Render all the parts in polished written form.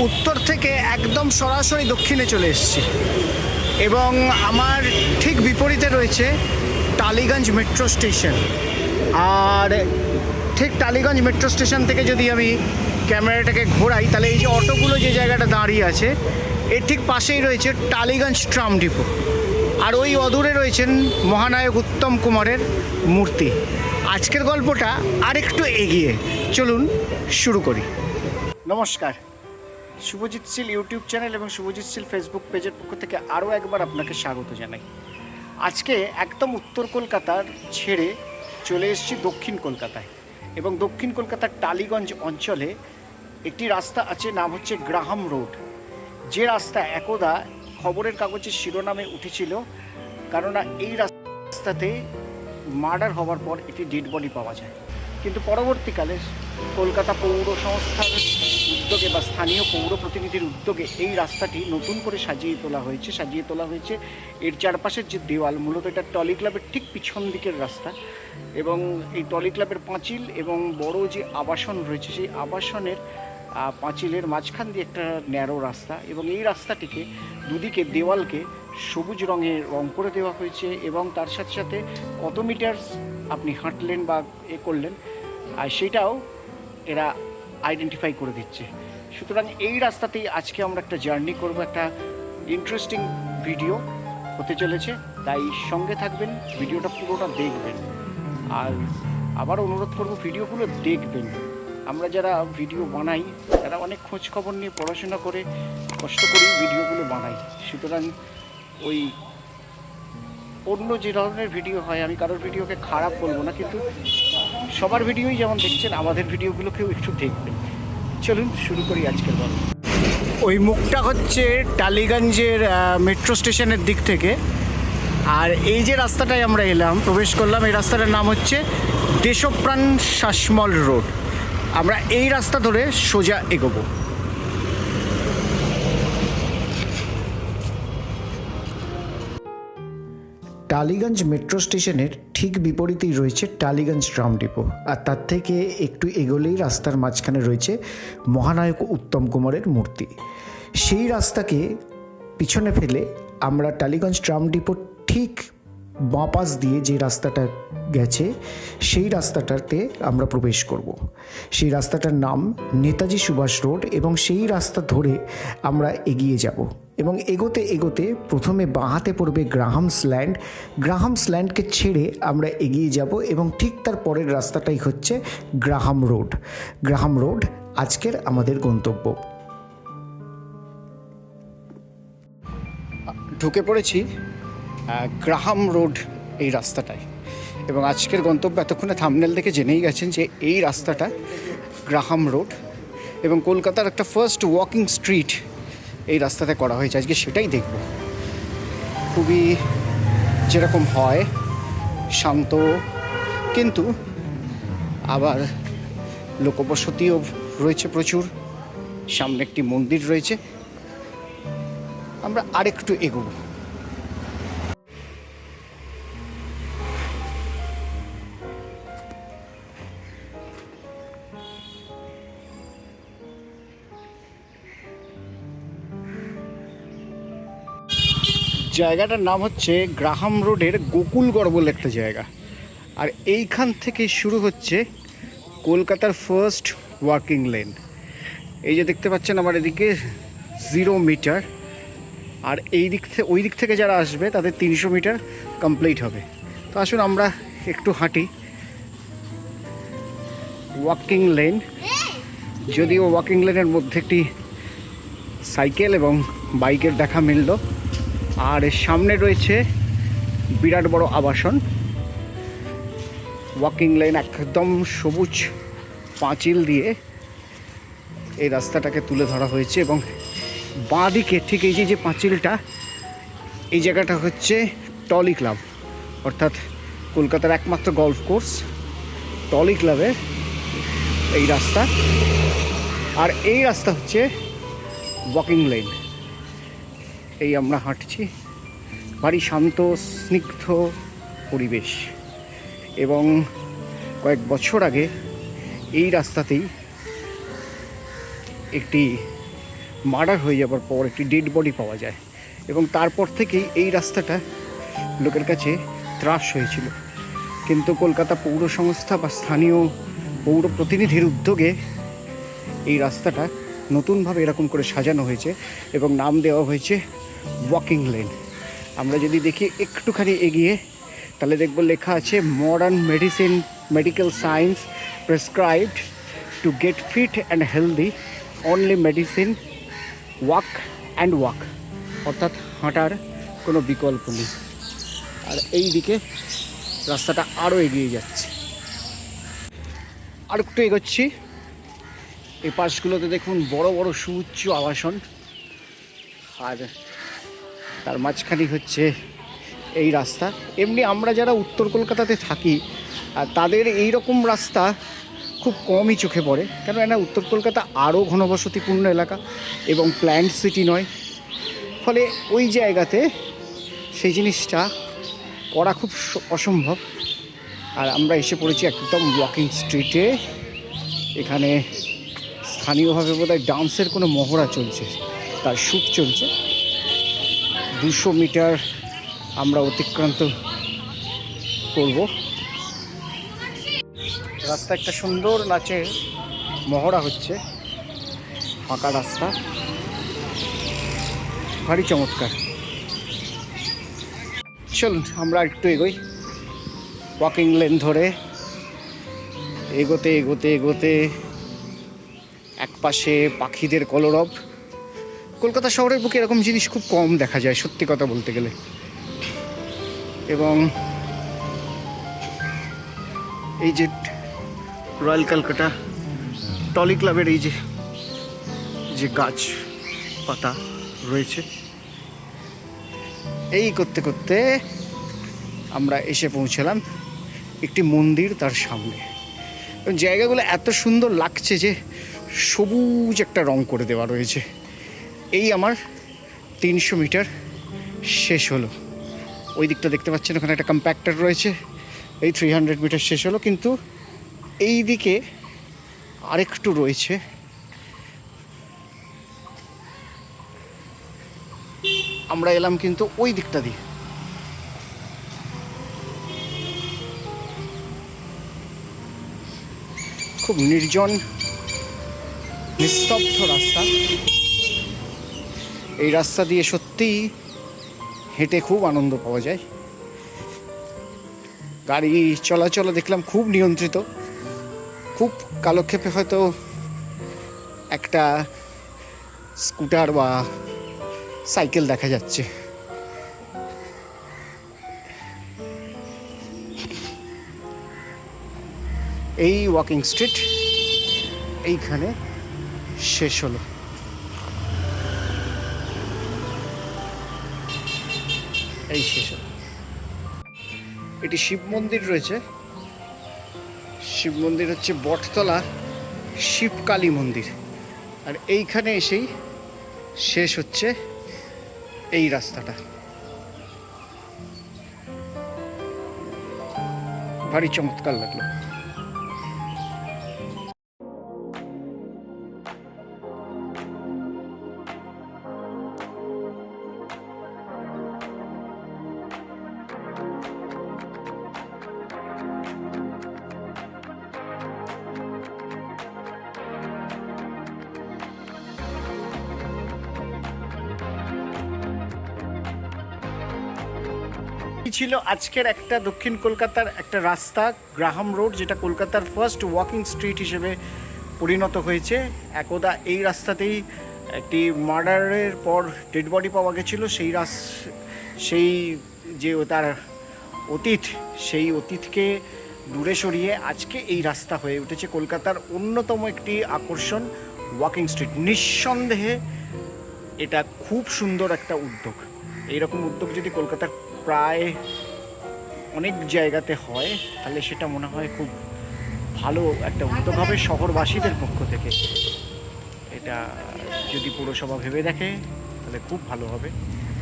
উত্তর থেকে একদম সরাসরি দক্ষিণে চলে এসেছি এবং আমার ঠিক বিপরীতে রয়েছে টালিগঞ্জ মেট্রো স্টেশন। আর ঠিক টালিগঞ্জ মেট্রো স্টেশন থেকে যদি আমি ক্যামেরাটাকে ঘোরাই তাহলে এই যে অটোগুলো যে জায়গাটা দাঁড়িয়ে আছে এর ঠিক পাশেই রয়েছে টালিগঞ্জ ট্রাম ডিপো। আর ওই অদূরে রয়েছেন মহানায়ক উত্তম কুমারের মূর্তি। আজকের গল্পটা আরেকটু এগিয়ে চলুন শুরু করি। নমস্কার, শুভজিৎ শীল ইউটিউব চ্যানেল এবং শুভজিৎ শীল ফেসবুক পেজের পক্ষ থেকে আরও একবার আপনাকে স্বাগত জানাই। আজকে একদম উত্তর কলকাতার ছেড়ে চলে এসেছি দক্ষিণ কলকাতায় এবং দক্ষিণ কলকাতার টালিগঞ্জ অঞ্চলে একটি রাস্তা আছে, নাম হচ্ছে গ্রাহাম রোড। যে রাস্তা একদা খবরের কাগজের শিরোনামে উঠেছিল, কেননা এই রাস্তাতে মার্ডার হওয়ার পর একটি ডেড বডি পাওয়া যায়। কিন্তু পরবর্তীকালে কলকাতা পৌর সংস্থার উদ্যোগে বা স্থানীয় পৌর প্রতিনিধির উদ্যোগে এই রাস্তাটি নতুন করে সাজিয়ে তোলা হয়েছে। এর চারপাশের যে দেওয়াল, মূলত এটা টলি ক্লাবের ঠিক পিছন দিকের রাস্তা এবং এই টলি ক্লাবের পাঁচিল এবং বড় যে আবাসন রয়েছে সেই আবাসনের পাঁচিলের মাঝখান দিয়ে একটা ন্যারো রাস্তা এবং এই রাস্তাটিকে দুদিকে দেওয়ালকে সবুজ রং করে দেওয়া হয়েছে এবং তার সাথে সাথে কত মিটার আপনি হাঁটলেন বা করলেন আর সেটাও এরা আইডেন্টিফাই করে দিচ্ছে। সুতরাং এই রাস্তাতেই আজকে আমরা একটা জার্নি করব, একটা ইন্টারেস্টিং ভিডিও হতে চলেছে, তাই সঙ্গে থাকবেন, ভিডিওটা পুরোটা দেখবেন। আর আবার অনুরোধ করব, ভিডিওগুলো দেখবেন। আমরা যারা ভিডিও বানাই তারা অনেক খোঁজ খবর নিয়ে পড়াশোনা করে কষ্ট করেই ভিডিওগুলো বানাই। সুতরাং ওই অন্য যে ধরনের ভিডিও হয়, আমি কারোর ভিডিওকে খারাপ বলবো না, কিন্তু সবার ভিডিওই যেমন দেখছেন আমাদের ভিডিওগুলোকেও একটু দেখবেন। চলুন শুরু করি আজকের গল্প। ওই মুখটা হচ্ছে টালিগঞ্জের মেট্রো স্টেশনের দিক থেকে, আর এই যে রাস্তাটায় আমরা প্রবেশ করলাম, এই রাস্তাটার নাম হচ্ছে দেশপ্রাণ শাসমল রোড। আমরা এই রাস্তা ধরে সোজা এগোবো। টালিগঞ্জ মেট্রো স্টেশনের ঠিক বিপরীতেই রয়েছে টালিগঞ্জ ট্রাম ডিপো, আর তার থেকে একটু এগোলেই রাস্তার মাঝখানে রয়েছে মহানায়ক উত্তম কুমারের মূর্তি। সেই রাস্তাকে পিছনে ফেলে আমরা টালিগঞ্জ ট্রাম ডিপোর ঠিক বাঁ পাশ দিয়ে যে রাস্তাটা গেছে সেই রাস্তাটাতে আমরা প্রবেশ করব। সেই রাস্তাটার নাম নেতাজি সুভাষ রোড এবং সেই রাস্তা ধরে আমরা এগিয়ে যাব এবং এগোতে এগোতে প্রথমে বাঁ হাতে পড়বে গ্রাহামস ল্যান্ডকে ছেড়ে আমরা এগিয়ে যাব এবং ঠিক তার পরের রাস্তাটাই হচ্ছে গ্রাহাম রোড আজকের আমাদের গন্তব্য। ঢুকে পড়েছি গ্রাহাম রোড এই রাস্তাটায় এবং আজকের গন্তব্য এতক্ষণে থাম্বনেল দেখে জেনেই গেছেন যে এই রাস্তাটা গ্রাহাম রোড এবং কলকাতার একটা ফার্স্ট ওয়াকিং স্ট্রিট এই রাস্তাতে করা হয়েছে। আজকে সেটাই দেখব। খুবই যেরকম হয় শান্ত, কিন্তু আবার লোকবসতিও রয়েছে প্রচুর। সামনে একটি মন্দির রয়েছে। আমরা আরেকটু এগোবো। জায়গাটার নাম হচ্ছে গ্রাহাম রোডের গোকুলগড় বলে একটা জায়গা, আর এইখান থেকে শুরু হচ্ছে কলকাতার ফার্স্ট ওয়াকিং লেন। এই যে দেখতে পাচ্ছেন আমার এদিকে 0 মিটার, আর ওই দিক থেকে যারা আসবে তাদের 300 মিটার কমপ্লিট হবে। তো আসুন আমরা একটু হাঁটি। ওয়াকিং লেন, যদিও ওয়াকিং লেনের মধ্যে একটি সাইকেল এবং বাইকের দেখা মিলল, আর এর সামনে রয়েছে বিরাট বড় আবাসন। ওয়াকিং লেন একদম সবুজ পাঁচিল দিয়ে এই রাস্তাটাকে তুলে ধরা হয়েছে এবং বাঁ দিকে ঠিক এই যে পাঁচিলটা, এই জায়গাটা হচ্ছে টলি ক্লাব, অর্থাৎ কলকাতার একমাত্র গল্ফ কোর্স টলি ক্লাবের এই রাস্তা। আর এই রাস্তা হচ্ছে ওয়াকিং লেন। এই আমরা হাঁটছি, ভারী শান্ত স্নিগ্ধ পরিবেশ এবং কয়েক বছর আগে এই রাস্তাতেই একটি মার্ডার হয়ে যাবার পর একটি ডেড বডি পাওয়া যায়, এবং তারপর থেকেই এই রাস্তাটা লোকের কাছে ত্রাস হয়েছিল। কিন্তু কলকাতা পৌর সংস্থা বা স্থানীয় পৌর প্রতিনিধির উদ্যোগে এই রাস্তাটা নতুনভাবে এরকম করে সাজানো হয়েছে এবং নাম দেওয়া হয়েছে ওয়াকিং লেন। আমরা যদি দেখি একটুখানি এগিয়ে, তাহলে দেখব লেখা আছে modern medicine, medical science prescribed to get fit and healthy, only medicine, walk and walk, অর্থাৎ হাঁটার কোনো বিকল্প নেই। আর এই দিকে রাস্তাটা আরও এগিয়ে যাচ্ছে। আর একটু এগোচ্ছি, এই পাশগুলোতে দেখুন বড় বড় সুউচ্চ আবাসন, আর তার মাঝখানে হচ্ছে এই রাস্তা। এমনি আমরা যারা উত্তর কলকাতাতে থাকি তাদের এই রকম রাস্তা খুব কমই চোখে পড়ে, কেন উত্তর কলকাতা আরও ঘনবসতিপূর্ণ এলাকা এবং প্ল্যান্ড সিটি নয়, ফলে ওই জায়গাতে সেই জিনিসটা করা খুব অসম্ভব। আর আমরা এসে পড়েছি একদম ওয়াকিং স্ট্রিটে। এখানে স্থানীয়ভাবে বোধহয় ডান্সের কোনো মহড়া চলছে, তার শ্যুট চলছে। 200 মিটার আমরা অতিক্রান্ত করব। রাস্তা একটা সুন্দর নাচের মহড়া হচ্ছে, ফাঁকা রাস্তা, ভারী চমৎকার। চলুন আমরা একটু এগোই ওয়াকিং লেন ধরে। এগোতে এগোতে এগোতে একপাশে পাখিদের কলরব। কলকাতা শহরের বুকে এরকম জিনিস খুব কম দেখা যায় সত্যি কথা বলতে গেলে। এবং এই যে রয়্যাল ক্যালকাটা টলি ক্লাবের এই যে গাছ পাতা রয়েছে, এই করতে করতে আমরা এসে পৌঁছলাম একটি মন্দির, তার সামনে। এবং জায়গাগুলো এত সুন্দর লাগছে যে সবুজ একটা রং করে দেওয়া রয়েছে। এই আমার 300 মিটার শেষ হলো। ওই দিকটা দেখতে পাচ্ছেন, ওখানে একটা কম্প্যাক্টার রয়েছে। এই 300 মিটার শেষ হলো, কিন্তু এই দিকে আরেকটু রয়েছে। আমরা এলাম কিন্তু ওই দিকটা দিয়ে। খুব নির্জন নিস্তব্ধ রাস্তা। এই রাস্তা দিয়ে সত্যিই হেঁটে খুব আনন্দ পাওয়া যায়। গাড়ি চলাচল দেখলাম খুব নিয়ন্ত্রিত। খুব কালক্ষেপে হয়তো একটা স্কুটার বা সাইকেল দেখা যাচ্ছে। এই ওয়াকিং স্ট্রিট এইখানে শেষ হলো। এই শেষ হলো। এটি শিব মন্দির রয়েছে। শিব মন্দির হচ্ছে বটতলা শিবকালী মন্দির। আর এইখানে এসেই শেষ হচ্ছে এই রাস্তাটা। ভারী চমৎকার লাগলো। ছিল আজকের একটা দক্ষিণ কলকাতার একটা রাস্তা, গ্রাহাম রোড, যেটা কলকাতার ফার্স্ট ওয়াকিং স্ট্রিট হিসেবে পরিণত হয়েছে। একদা এই রাস্তাতেই একটি মার্ডারের পর ডেড বডি পাওয়া গেছিলো। সেই যে তার অতীত, সেই অতীতকে দূরে সরিয়ে আজকে এই রাস্তা হয়ে উঠেছে কলকাতার অন্যতম একটি আকর্ষণ, ওয়াকিং স্ট্রিট। নিঃসন্দেহে এটা খুব সুন্দর একটা উদ্যোগ। এইরকম উদ্যোগ যদি কলকাতার প্রায় অনেক জায়গাতে হয়, তাহলে সেটা মনে হয় খুব ভালো একটা উদ্যোগ হবে শহরবাসীদের পক্ষ থেকে। এটা যদি পুরসভা ভেবে দেখে তাহলে খুব ভালো হবে।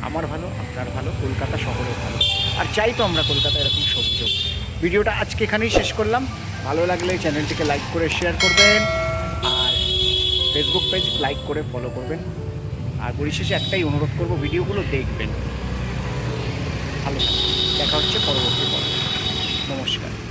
আমার ভালো, আপনার ভালো, কলকাতা শহরের ভালো। আর চাই তো আমরা কলকাতায় এরকম সুযোগ। ভিডিওটা আজকে এখানেই শেষ করলাম। ভালো লাগলে চ্যানেলটিকে লাইক করে শেয়ার করবেন, আর ফেসবুক পেজ লাইক করে ফলো করবেন। আর পরিশেষে একটাই অনুরোধ করব, ভিডিওগুলো দেখবেন। ভালো থাকবেন, দেখা হচ্ছে পরবর্তী পর্বে। নমস্কার।